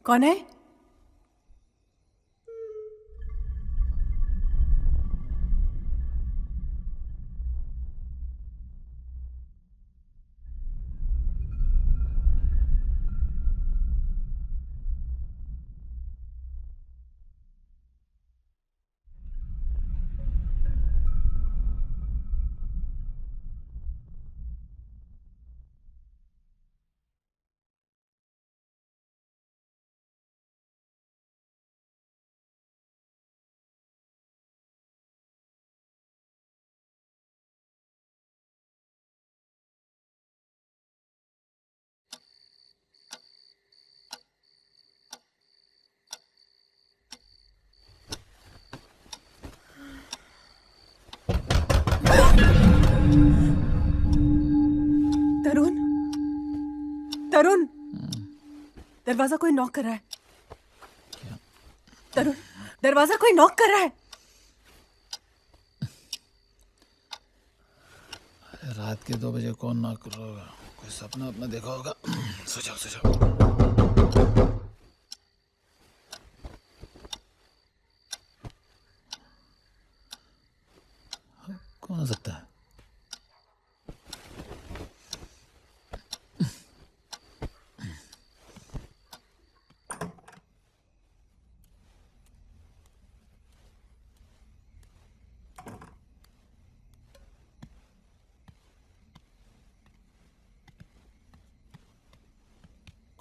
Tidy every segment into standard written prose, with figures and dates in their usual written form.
कौन है? तरुण, तरुण, दरवाजा कोई नॉक कर रहा है। तरुण, दरवाजा कोई नॉक कर रहा है। रात के 2 बजे कौन नॉक कर रहा होगा? कोई सपना अपना देखा होगा। सो जाओ। कौन हो सकता है?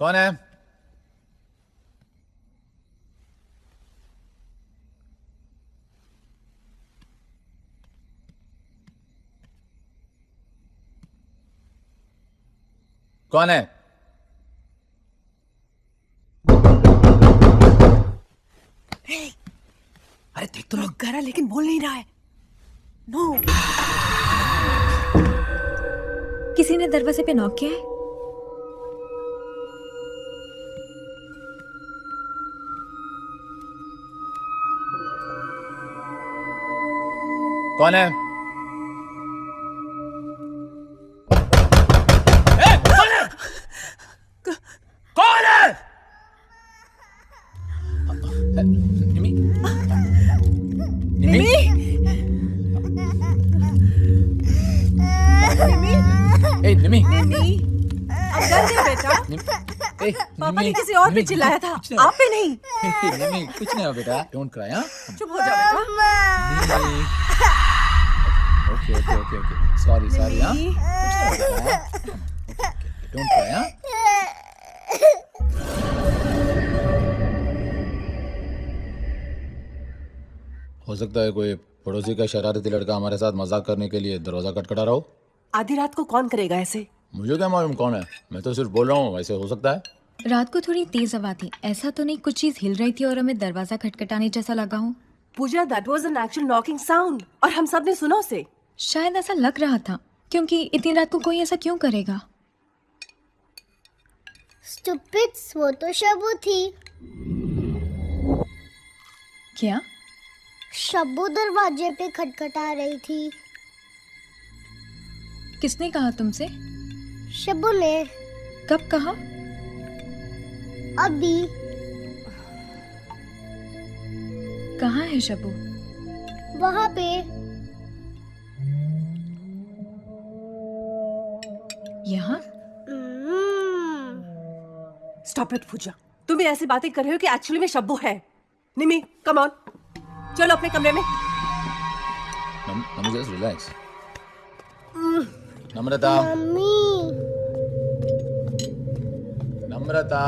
कौन है? कौन है? अरे देख तो नॉक कर रहा है लेकिन बोल नहीं रहा है। नो। किसी ने दरवाजे पे नॉक किया है? कौन है? कौन है? निमी? निमी? निमी? ए निमी? निमी? अब डर गए बेटा? ए पापा ने किसी और पे चिल्लाया था, आप पे नहीं। निमी कुछ नहीं हो बेटा, डोंट क्राई। हाँ चुप हो जाओ बेटा। Okay sorry. हाँ डोंट क्राई। हाँ हो सकता है कोई पड़ोसी का शरारती लड़का हमारे साथ मजाक करने के लिए दरवाजा खटखटा रहा हो। आधी रात को कौन करेगा ऐसे? मुझे क्या मालूम कौन है, मैं तो सिर्फ बोल रहा हूँ, वैसे हो सकता है। रात को थोड़ी तेज हवा थी, ऐसा तो नहीं कुछ चीज हिल रही थी और हमें दरवाजा खटखटाने जैसा लगा हो। Pooja, that was an actual knocking sound और हम सब ने सुना उसे। शायद ऐसा लग रहा था, क्योंकि इतनी रात को कोई ऐसा क्यों करेगा? स्टूपिड्स, वो तो शब्बू थी। क्या? शब्बू दरवाजे पे खटखटा रही थी। किसने कहा तुमसे? शब्बू ने। कब कहा? अभी। कहाँ है शब्बू? वहाँ पे। यहाँ? स्टॉप इट पूजा, तुम भी ऐसी बातें कर रहे हो कि एक्चुअली में शब्बू है। निमी, कम ऑन, चलो अपने कमरे में। Mummy just relax. Namrata, mummy. Namrata,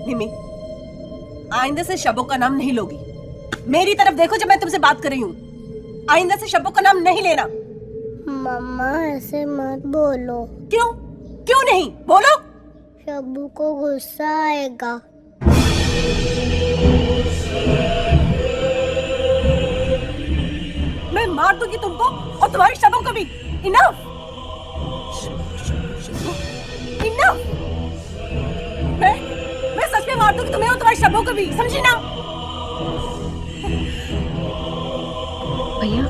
Nimmi, आइंदा से शब्बू का नाम नहीं लोगी। मेरी तरफ देखो जब मैं तुमसे बात कर रही हूँ। आइंदा से शब्बू का नाम नहीं लेना। मम्मा ऐसे मत बोलो। क्यों? क्यों नहीं? बोलो। शब्बू को गुस्सा आएगा। मैं मार दूंगी तुमको और तुम्हारी शब्बू को भी। इनफ। इनफ। और शब्बू को भी, समझी ना? भैया,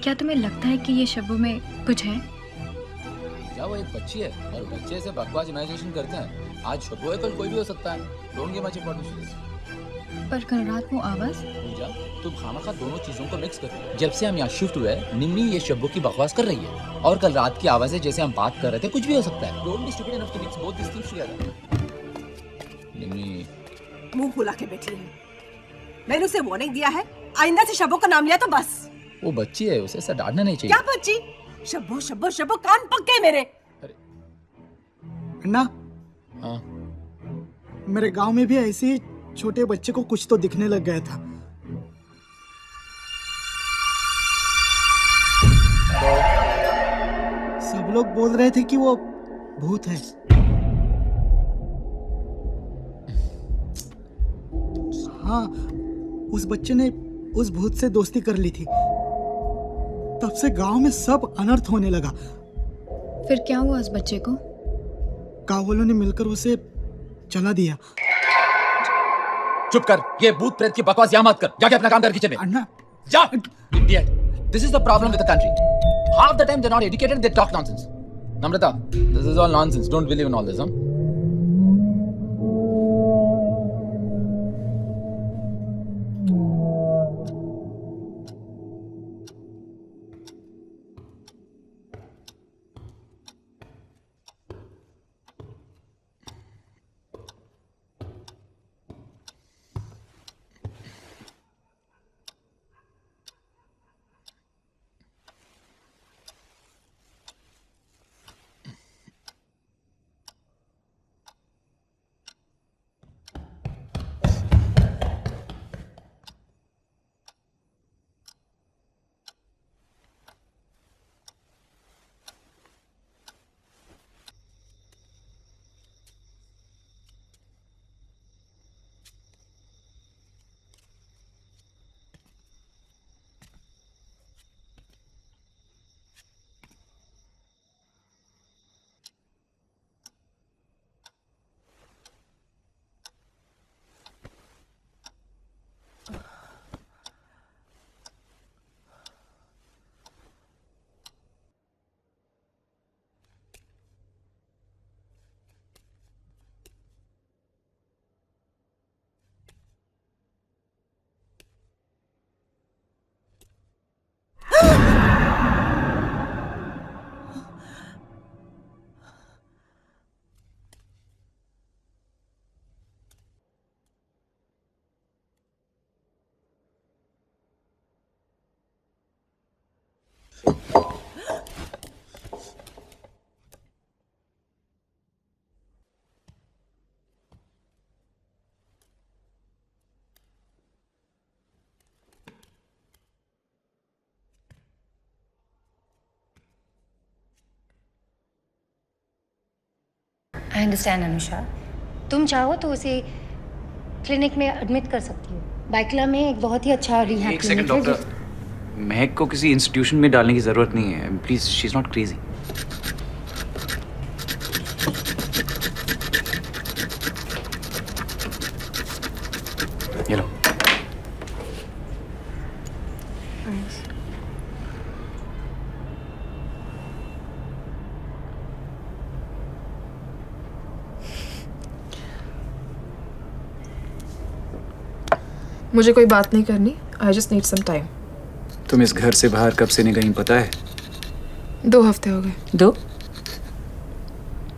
क्या तुम्हें लगता है कि ये शब्बों में कुछ है? क्या वो एक बच्ची है और बच्चे से बकवास इमेजिनेशन करते हैं। आज शब्बू है, कल कोई भी हो सकता है। Don't give much importance to this. पर कल रात वो आवाज। पूजा, तुम खामखा दोनों चीजों को मिक्स कर रही हो। जब से हम यहाँ शिफ्ट हुए हैं, निम्मी ये शब्बू की बकवास कर रही है और कल रात की आवाज़ है जैसे हम बात कर रहे थे, कुछ भी हो सकता है। Don't be stupid enough to mix both this things together. Nimmi मुंह फुला के बैठी है। मैंने उसे वार्निंग दिया है, आइंदा से शब्बू का नाम लिया तो बस। वो बच्ची है, उसे ऐसा डांटना नहीं चाहिए। क्या बच्ची? शब्बू शब्बू शब्बू, कान पक्के मेरे। अन्ना, हाँ, मेरे गांव में भी ऐसे ही छोटे बच्चे को कुछ तो दिखने लग गया था। सब लोग बोल रहे थे कि वो भूत है। हाँ, उस बच्चे ने उस भूत से दोस्ती कर ली थी। तब से गांव में सब अनर्थ होने लगा। फिर क्या हुआ उस बच्चे को? गांव वालों ने मिलकर उसे चला दिया। चुप कर, ये भूत प्रेत की बकवास यहाँ मत कर। जाके अपना काम कर किचन में। अन्ना, जा, idiot. This is the problem with the country. Half the time they're not educated, they talk nonsense. Namrata, this is all nonsense. Don't believe in all this, huh? I understand Anusha, तुम चाहो तो उसे clinic में admit कर सकती हो। बाइकला में एक बहुत ही अच्छा रिहैब एक सेकंड क्लिनिक है। डॉक्टर, महक को किसी इंस्टीट्यूशन में डालने की ज़रूरत नहीं है। Please, she is not crazy. ये लो। मुझे कोई बात नहीं करनी। I just need some time. तुम इस घर से बाहर कब से नहीं गई पता है? 2 हफ्ते हो गए। 2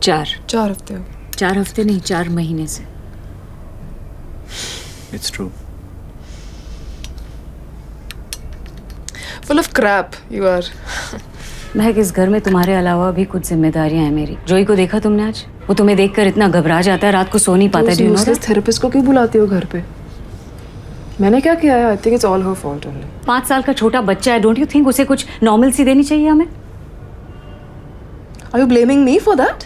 4 4 हफ्ते हो गए। 4 हफ्ते नहीं, 4 महीने से। It's true. Full of crap you are. Mahak, इस घर में तुम्हारे अलावा भी कुछ जिम्मेदारियां हैं मेरी। जोई को देखा तुमने आज? वो तुम्हें देखकर इतना घबरा जाता है, रात को सो नहीं पाता। तो उस थेरेपिस्ट को क्यों बुलाती हो घर पे? मैंने क्या किया है? I think it's all her fault only. 5 साल का छोटा बच्चा है, डोंट यू थिंक उसे कुछ नॉर्मल सी देनी चाहिए हमें? Are you blaming me for that?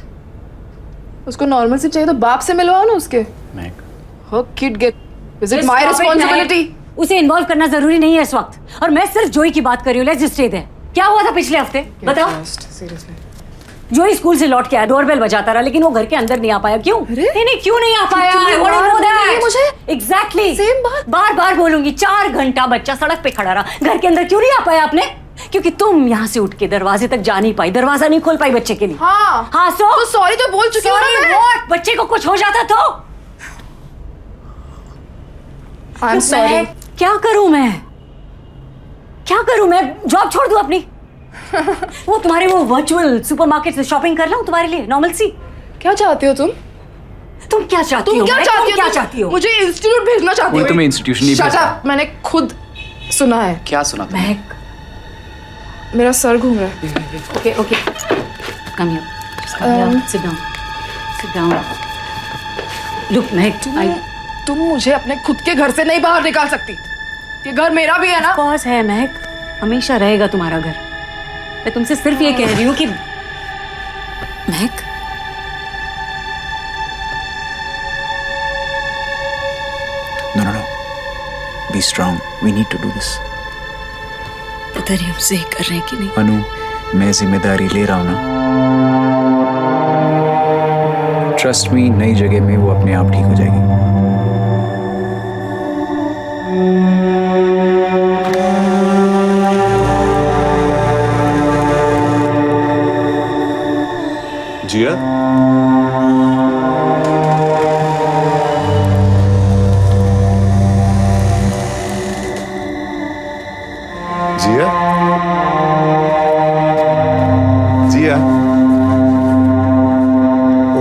उसको नॉर्मल सी चाहिए तो बाप से मिलवाओ ना उसके। Mehak, her kid get, is it my responsibility? उसे इन्वॉल्व करना जरूरी नहीं है इस वक्त। और मैं सिर्फ जोई की बात कर रही हूँ। Let's just stay there. क्या हुआ था पिछले हफ्ते? बताओ। सीरियसली जो ही स्कूल से लौट के आया, डोरबेल बजाता रहा, लेकिन वो घर के अंदर नहीं आ पाया। क्यों? नहीं, क्यों नहीं आ पाया? I want to know that. मुझे Exactly. Same बात। बार बार बोलूंगी, 4 घंटा बच्चा सड़क पे खड़ा रहा, घर के अंदर क्यों नहीं आ पाया आपने? क्योंकि तुम यहाँ से उठ के दरवाजे तक जा नहीं पाई, दरवाजा नहीं खोल पाई बच्चे के लिए। हाँ हाँ, तो सॉरी तो बोल चुकी हूँ ना मैं। What? बच्चे को कुछ हो जाता तो I'm sorry। क्या करूं मैं? क्या करूं मैं? जॉब छोड़ दूं अपनी? वो तुम्हारे वो वर्चुअल सुपरमार्केट से शॉपिंग कर लूं तुम्हारे लिए, नॉर्मल सी? क्या चाहती हो तुम? तुम क्या चाहती हो? क्या चाहती हो? मुझे इंस्टीट्यूट भेजना चाहती हो? कोई तुम्हें इंस्टीट्यूशन नहीं Shut भेजता। up, मैंने खुद सुना है। क्या सुना तुमने? महक, मेरा सर घूम रहा है। okay, come here, just come here, sit down, look महक, तुम मुझे अपने खुद के घर से नहीं बाहर निकाल सकती। ये घर मेरा भी है ना। कॉज है महक, हमेशा रहेगा तुम्हारा घर। मैं तुमसे सिर्फ ये कह रही हूँ कि महक, No. Be strong. We need to do this. पता नहीं हम सही कर रहे हैं कि नहीं। अनु, मैं जिम्मेदारी ले रहा हूँ ना। ट्रस्ट मी, नई जगह में वो अपने आप ठीक हो जाएगी। Jiya, Jiya, Jiya.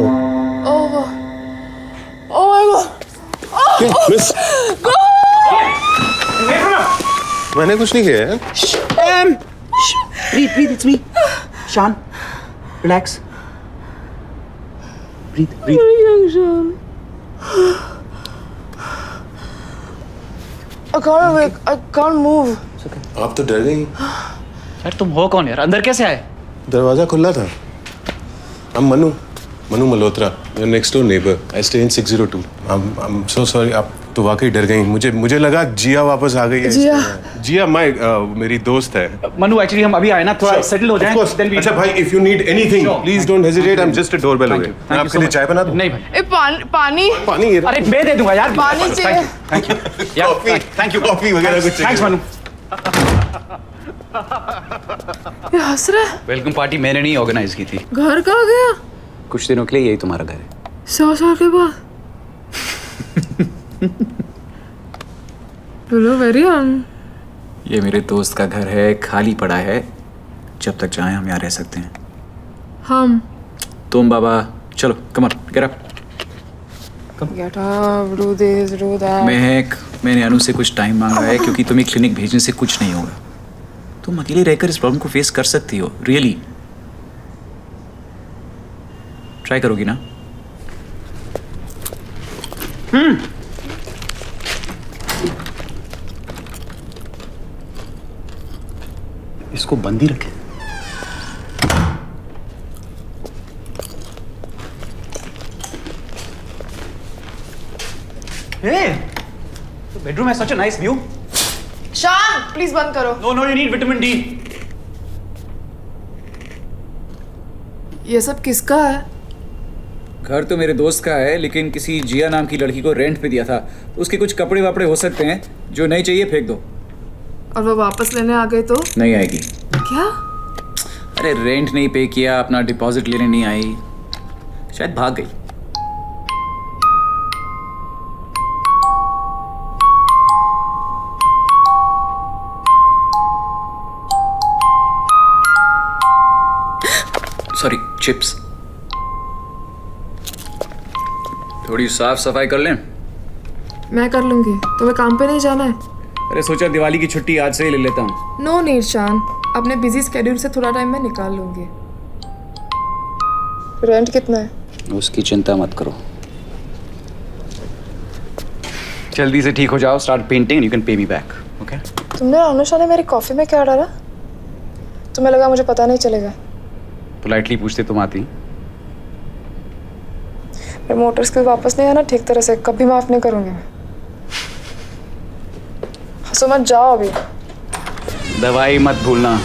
Oh my God. क्या मिस? मैंने कुछ नहीं किया है। Breathe, it's me. Shan, relax. Breathe. I can't move. आप तो डर गई। यार तुम हो कौन यार? अंदर कैसे आए? दरवाजा खुला था। I'm Manu Malhotra, your next door neighbor. I stay in 602. I'm so sorry. आप तो वाकई डर गई। मुझे लगा जिया वापस आ गई है। जिया मेरी दोस्त है। मनु, एक्चुअली हम अभी आए ना, थोड़ा सेटल हो जाएं। अच्छा भाई, if you need anything, please don't hesitate. I'm just a doorbell away. मैं आपके लिए चाय बना दूं? नहीं भाई। ए पानी पानी ये रहा। अरे मैं दे दूंगा यार। पानी चाहिए। Thank you. Thank you. Coffee वगैरह कुछ चाहिए? थैंक्स मनु। ये हंस रहा है। वेलकम पार्टी मैंने नहीं ऑर्गेनाइज की थी। घर कहाँ गया? कुछ दिनों के लिए यही तुम्हारा घर है। 100 साल के बाद। वेरी ये मेरे दोस्त का घर है, खाली पड़ा है। जब तक चाहें हम यहाँ रह सकते हैं। हम तुम बाबा चलो, come on, get up. Get up, do this, do that. मैंने अनु से कुछ टाइम मांगा है क्योंकि तुम्हें क्लिनिक भेजने से कुछ नहीं होगा। तुम अकेले रहकर इस प्रॉब्लम को फेस कर सकती हो। रियली ट्राई करोगी ना? इसको बंद ही रखें। बेडरूम है, such a nice view. Shaan, please बंद करो। No you need vitamin D. ये सब किसका है? घर तो मेरे दोस्त का है, लेकिन किसी जिया नाम की लड़की को रेंट पे दिया था। उसके कुछ कपड़े वापड़े हो सकते हैं, जो नहीं चाहिए फेंक दो। और वो वापस लेने आ गए तो? नहीं आएगी। क्या? अरे रेंट नहीं पे किया, अपना डिपॉजिट लेने नहीं आई, शायद भाग गई। Sorry, chips. थोड़ी साफ सफाई कर लें? मैं कर लूंगी, तुम्हें काम पे नहीं जाना है? अरे सोचा दिवाली की छुट्टी आज से ही ले लेता हूँ। नो नीड शान, अपने बिजी स्केड्यूल से थोड़ा टाइम मैं निकाल लूंगी। रेंट कितना है? उसकी चिंता मत करो, जल्दी से ठीक हो जाओ, start painting, you can pay me back, okay? तुमने अनुषा ने मेरी कॉफी में क्या डाला? तुम्हें लगा मुझे पता नहीं चलेगा? पोलाइटली पूछते तुम आती। मेरे मोटर स्किल वापस नहीं आना ठीक तरह से, कभी माफ नहीं करूंगी मैं। हंसो मत, जाओ अभी। दवाई मत भूलना।